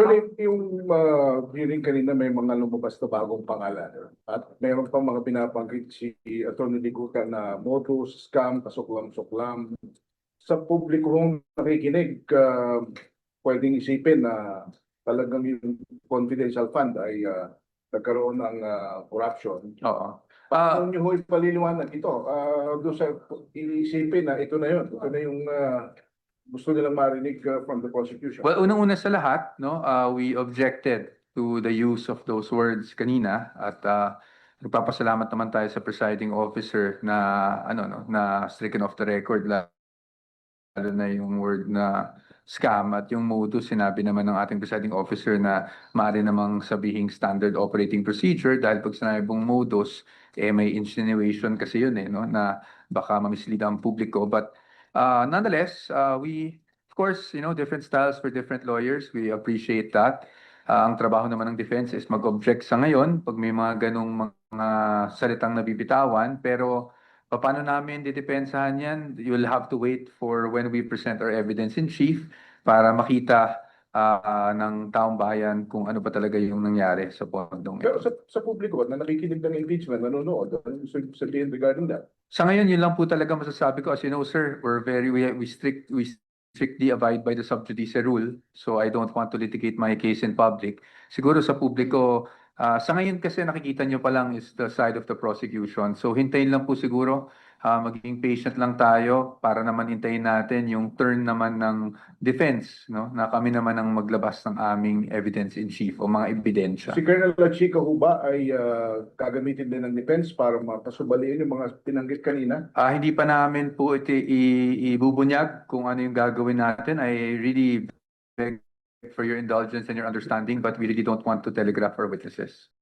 Actually, yung hearing kanina may mga lumabas na bagong pangalan. At mayroon pa mga binabanggit si Atty. Liguca na modus, scam, kasuklam-suklam. Sa publikong nakikinig, pwedeng isipin na talagang yung confidential fund ay nagkaroon ng corruption. Oo. Paano nyo ho ipaliliwanag ito? Doon sa iisipin na ito na yun. Ito na yung gusto nilang marinig from the prosecution. Well, unang-una sa lahat, no, we objected to the use of those words kanina at nagpapasalamat naman tayo sa presiding officer na na stricken off the record, lalo na yung word na scam at yung modus. Sinabi naman ng ating presiding officer na maaari namang sabihing standard operating procedure dahil pag sinabi mong modus, may insinuation kasi yun no, na baka mamislead ang publiko. But nonetheless, we, of course, different styles for different lawyers. We appreciate that. Ang trabaho naman ng defense is mag-object sa ngayon pag may mga ganong mga salitang nabibitawan. Pero paano namin didepensahan yan? You'll have to wait for when we present our evidence in chief para makita ng taong bayan kung ano ba talaga yung nangyari sa pondong Pero ito. sa publiko na nakikinig ng impeachment, nanonood, ano yung sabihin regarding that? Sa ngayon, yun lang po talaga masasabi ko. As you know, sir, we strictly abide by the sub judice rule. So I don't want to litigate my case in public. Siguro sa publiko, sa ngayon kasi nakikita nyo pa lang is the side of the prosecution. So hintayin lang po siguro, maging patient lang tayo para naman hintayin natin yung turn naman ng defense, no? Na kami naman ang maglabas ng aming evidence in chief o mga ebidensya. Si Colonel Lachica ho ba ay gagamitin din ng defense para mapasubaliin yung mga tinanggit kanina? Hindi pa namin po ito ibubunyag kung ano yung gagawin natin. I really beg for your indulgence and your understanding, but we really don't want to telegraph our witnesses.